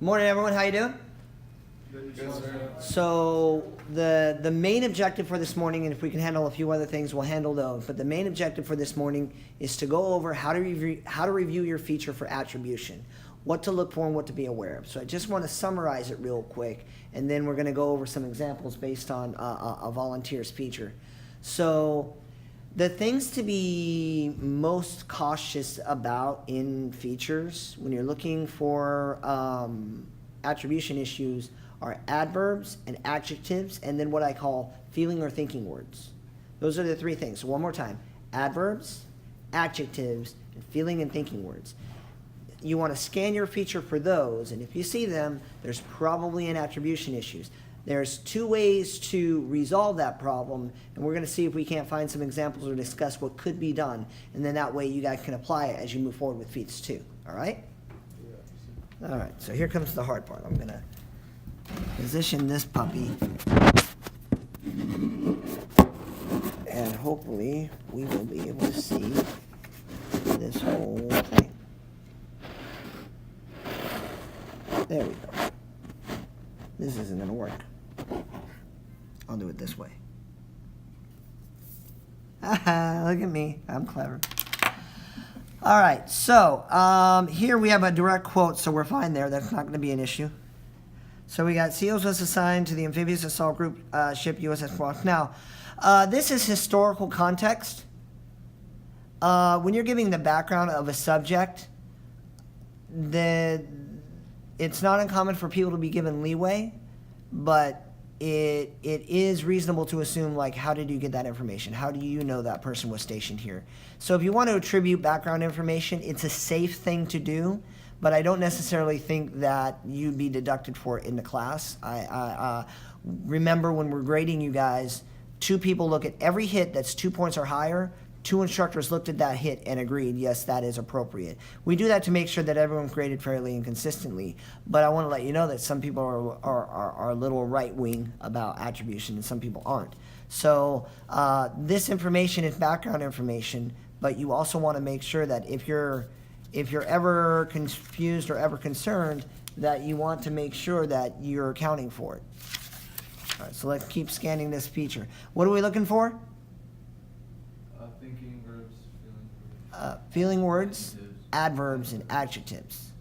Morning, everyone. How you doing? Good, sir. So the main objective for this morning, and if we can handle a few other things, we'll handle those. But the main objective for this morning is to go over how to review your feature for attribution, what to look for and what to be aware of. So I just want to summarize it real quick, and then we're going to go over some examples based on a volunteer's feature. So the things to be most cautious about in features when you're looking for attribution issues are adverbs and adjectives, and then what I call feeling or thinking words. Those are the three things. So one more time: adverbs, adjectives, and feeling and thinking words. You want to scan your feature for those, and if you see them, there's probably an attribution issues. There's two ways to resolve that problem, and we're going to see if we can't find some examples or discuss what could be done, and then that way you guys can apply it as you move forward with feats 2. All right? Yeah. All right, so here comes the hard part. I'm going to position this puppy, and hopefully we will be able to see this whole thing. There we go. This isn't going to work. I'll do it this way. Haha, look at me. I'm clever. All right, so here we have a direct quote, so we're fine there. That's not going to be an issue. So we got SEALs was assigned to the amphibious assault group ship USS Frost. Now, this is historical context. When you're giving the background of a subject, it's not uncommon for people to be given leeway, but it is reasonable to assume, like, how did you get that information? How do you know that person was stationed here? So if you want to attribute background information, it's a safe thing to do, but I don't necessarily think that you'd be deducted for it in the class. I remember when we're grading you guys, 2 people look at every hit that's 2 points or higher. 2 instructors looked at that hit and agreed, yes, that is appropriate. We do that to make sure that everyone's graded fairly and consistently, but I want to let you know that some people are a little right-wing about attribution and some people aren't. So this information is background information, but you also want to make sure that if you're ever confused or ever concerned, that you want to make sure that you're accounting for it. All right, so let's keep scanning this feature. What are we looking for? Thinking verbs, Feeling words, adverbs, and adjectives.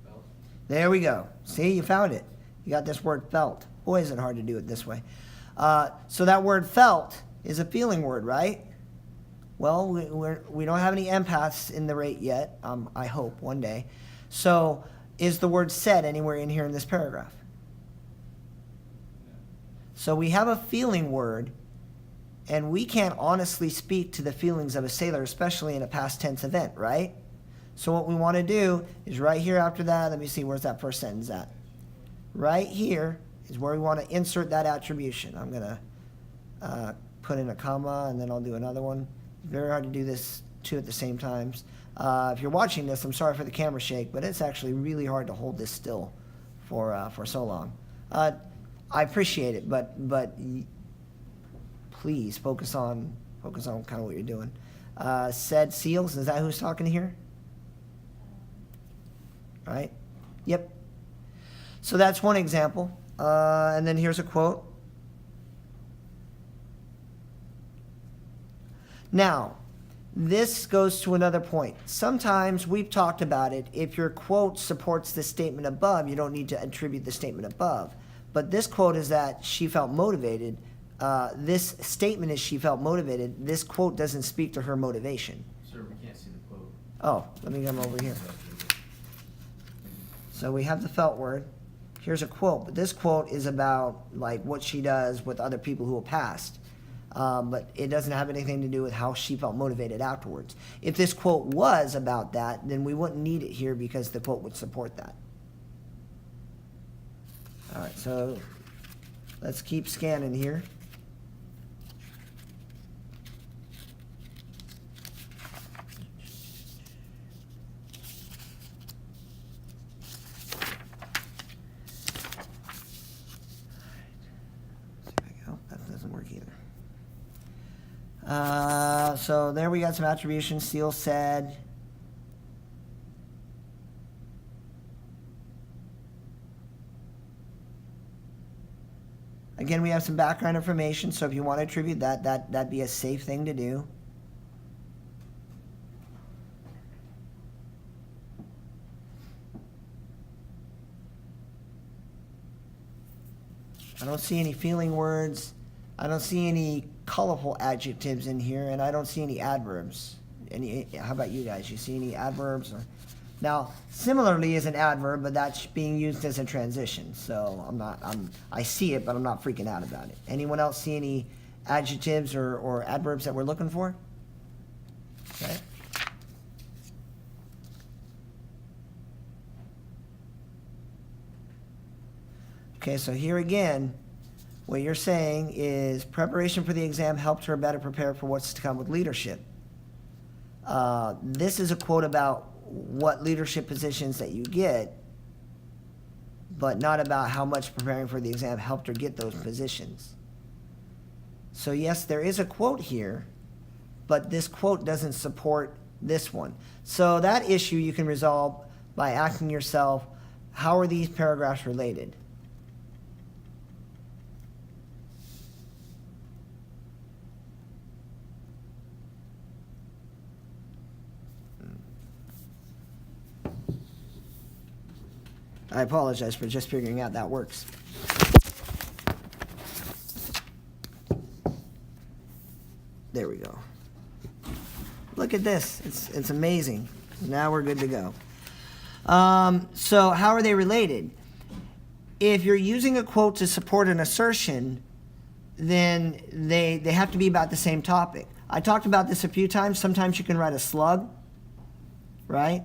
Felt. There we go. See, you found it. You got this word felt. Boy, is it hard to do it this way. So that word felt is a feeling word, right? Well, we don't have any empaths in the rate yet. I hope one day. So is the word said anywhere in here in this paragraph? Yeah. So we have a feeling word, and we can't honestly speak to the feelings of a sailor, especially in a past tense event, right? So what we want to do is right here after that, let me see, where's that first sentence at? Right here is where we want to insert that attribution. I'm going to put in a comma, and then I'll do another one. It's very hard to do this 2 at the same times. If you're watching this, I'm sorry for the camera shake, but it's actually really hard to hold this still for so long. I appreciate it, but please focus on kind of what you're doing. Said SEALs, is that who's talking here? Right? Yep. So that's one example. And then here's a quote. Now, this goes to another point. Sometimes we've talked about it. If your quote supports the statement above, you don't need to attribute the statement above. But this quote is that she felt motivated. This statement is she felt motivated. This quote doesn't speak to her motivation. Sir, we can't see the quote. Oh, let me come over here. So we have the felt word. Here's a quote, but this quote is about like what she does with other people who have passed. But it doesn't have anything to do with how she felt motivated afterwards. If this quote was about that, then we wouldn't need it here because the quote would support that. All right, so let's keep scanning here. So there we got some attribution. Seal said. Again, we have some background information, so if you want to attribute that'd be a safe thing to do. I don't see any feeling words. I don't see any colorful adjectives in here, and I don't see any adverbs. How about you guys? You see any adverbs? Now, similarly is an adverb, but that's being used as a transition. So I see it, but I'm not freaking out about it. Anyone else see any adjectives or adverbs that we're looking for? Okay. Okay, so here again, what you're saying is preparation for the exam helped her better prepare for what's to come with leadership. This is a quote about what leadership positions that you get, but not about how much preparing for the exam helped her get those positions. So yes, there is a quote here, but this quote doesn't support this one. So that issue you can resolve by asking yourself, how are these paragraphs related? I apologize for just figuring out that works. There we go. Look at this. It's amazing. Now we're good to go. So how are they related? If you're using a quote to support an assertion, then they have to be about the same topic. I talked about this a few times. Sometimes you can write a slug, right?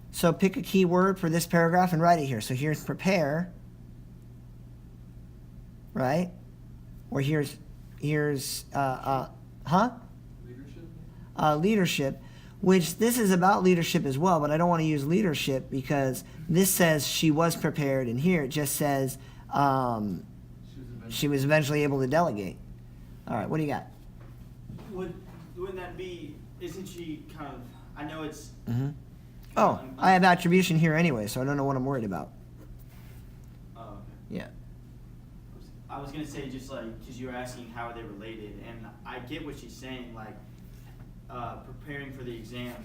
So pick a key word for this paragraph and write it here. So here's prepare, right? Or here's leadership, which this is about leadership as well, but I don't want to use leadership because this says she was prepared, and here it just says she was eventually able to delegate. All right, what do you got? Wouldn't that be, isn't she kind of, I know it's... Mm-hmm. Oh, I have attribution here anyway, so I don't know what I'm worried about. Oh, okay. Yeah. I was going to say just like, because you were asking how are they related, and I get what she's saying, like preparing for the exam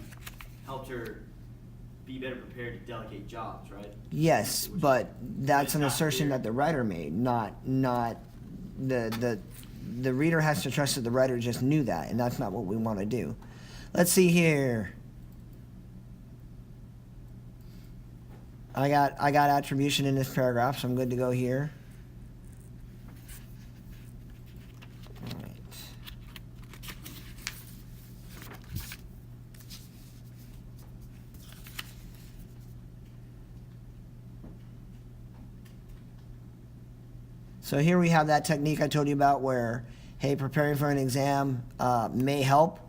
helped her be better prepared to delegate jobs, right? Yes, but that's an not assertion clear. that the writer made, not the reader has to trust that the writer just knew that, and that's not what we want to do. Let's see here. I got attribution in this paragraph, so I'm good to go here. All right. So here we have that technique I told you about where, hey, preparing for an exam may help.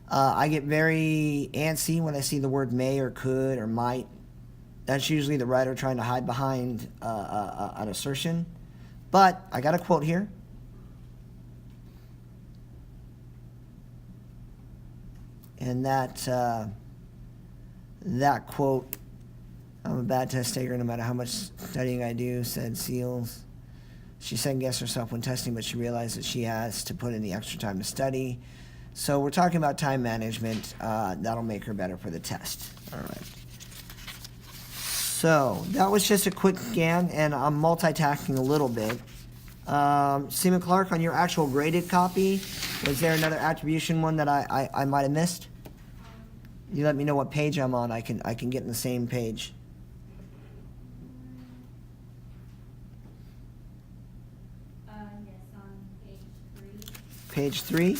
I get very antsy when I see the word may or could or might. That's usually the writer trying to hide behind an assertion. But I got a quote here. And that quote, I'm a bad test taker no matter how much studying I do, said Seals. She second-guessed herself when testing, but she realized that she has to put in the extra time to study. So we're talking about time management. That'll make her better for the test. All right. So that was just a quick scan, and I'm multitasking a little bit. Seaman Clark, on your actual graded copy, was there another attribution one that I might have missed? You let me know what page I'm on. I can get in the same page. Yes, on page 3. Page 3?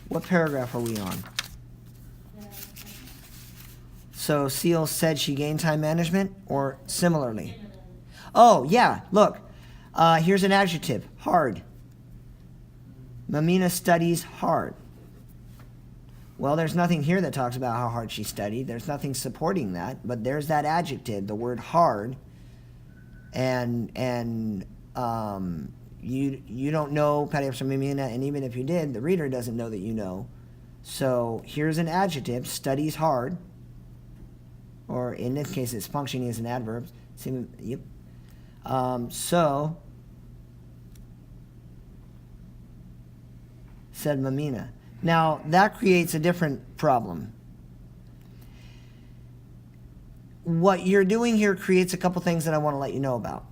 What paragraph are we on? So Seal said she gained time management, or similarly? Oh, yeah, look. Here's an adjective, hard. Mamina studies hard. Well, there's nothing here that talks about how hard she studied. There's nothing supporting that, but there's that adjective, the word hard. And you don't know Petty Officer Mamina, and even if you did, the reader doesn't know that you know. So here's an adjective, studies hard, or in this case, it's functioning as an adverb. Yep. So, said Mamina. Now, that creates a different problem. What you're doing here creates a couple things that I want to let you know about.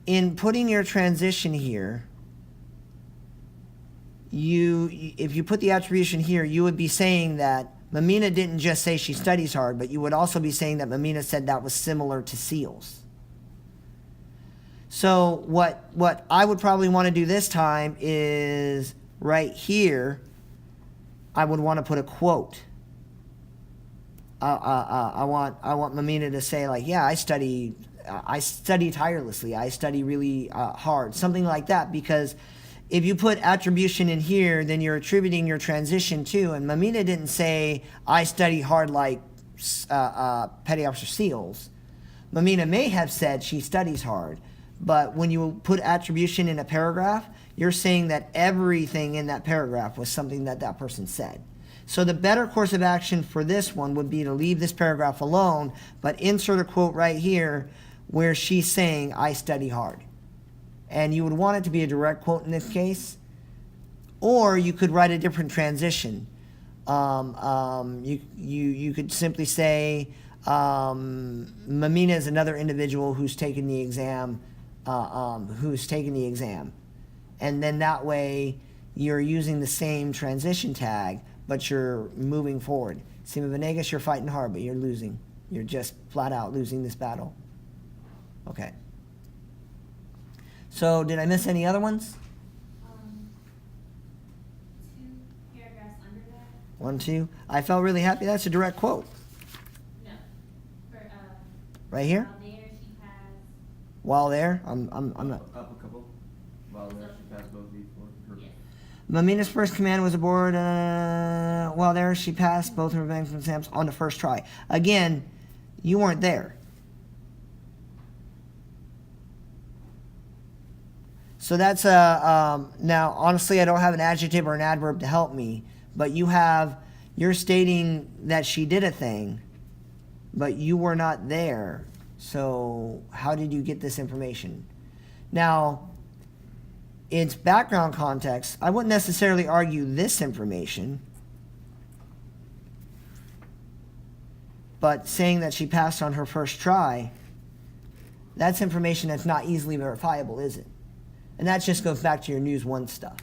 In putting your transition here, if you put the attribution here, you would be saying that Mamina didn't just say she studies hard, but you would also be saying that Mamina said that was similar to seals. So what I would probably want to do this time is right here, I would want to put a quote. I want Mamina to say, like, yeah, I study tirelessly. I study really hard, something like that, because if you put attribution in here, then you're attributing your transition to, and Mamina didn't say, I study hard like Petty Officer Seals. Mamina may have said she studies hard, but when you put attribution in a paragraph, you're saying that everything in that paragraph was something that that person said. So the better course of action for this one would be to leave this paragraph alone, but insert a quote right here where she's saying, I study hard. And you would want it to be a direct quote in this case, or you could write a different transition. You could simply say, Mamina is another individual who's taken the exam, and then that way you're using the same transition tag, but you're moving forward. Sima Venegas, you're fighting hard, but you're losing. You're just flat out losing this battle. Okay. So, did I miss any other ones? 2 paragraphs under that. 1, 2. I felt really happy. That's a direct quote. No. For, Right here? while there, she has, While there, I'm not. Up a couple. While there, she passed both before. yes. Mamina's first command was aboard. While there, she passed both her bank exams on the first try. Again, you weren't there. So that's now, honestly, I don't have an adjective or an adverb to help me, but you're stating that she did a thing, but you were not there. So how did you get this information? Now, its background context, I wouldn't necessarily argue this information, but saying that she passed on her first try, that's information that's not easily verifiable, is it? And that just goes back to your News 1 stuff.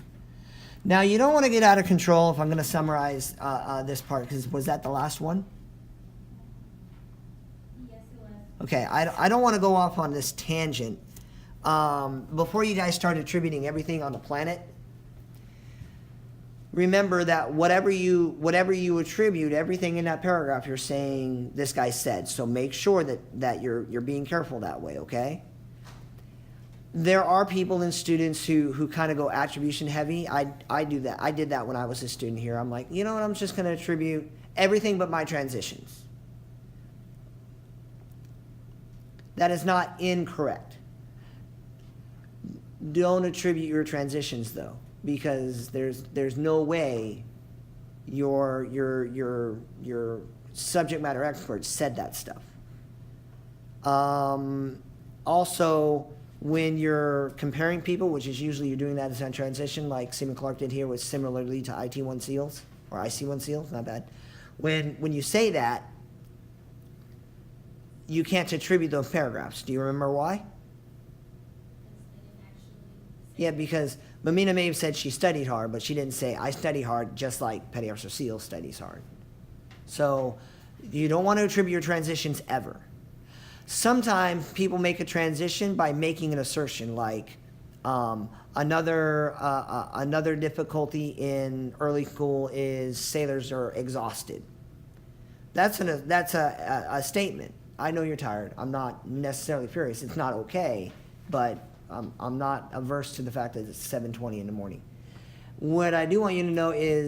Now, you don't want to get out of control if I'm going to summarize this part, because was that the last one? Yes, it was. Okay, I don't want to go off on this tangent. Before you guys start attributing everything on the planet, remember that whatever you attribute, everything in that paragraph, you're saying this guy said. So make sure that you're being careful that way, okay? There are people and students who kind of go attribution heavy. I do that. I did that when I was a student here. I'm like, you know what, I'm just going to attribute everything but my transitions. That is not incorrect. Don't attribute your transitions though, because there's no way your subject matter expert said that stuff. Also, when you're comparing people, which is usually you're doing that as a transition, like Seaman Clark did here with similarly to IT1 SEALs, or IC1 SEALs, not bad. When you say that, you can't attribute those paragraphs. Do you remember why? Yeah, because Mamina may have said she studied hard, but she didn't say, I study hard just like Petty Officer Seal studies hard. So you don't want to attribute your transitions ever. Sometimes people make a transition by making an assertion like another difficulty in early school is sailors are exhausted. That's a statement. I know you're tired. I'm not necessarily furious. It's not okay, but I'm not averse to the fact that it's 7:20 in the morning. What I do want you to know is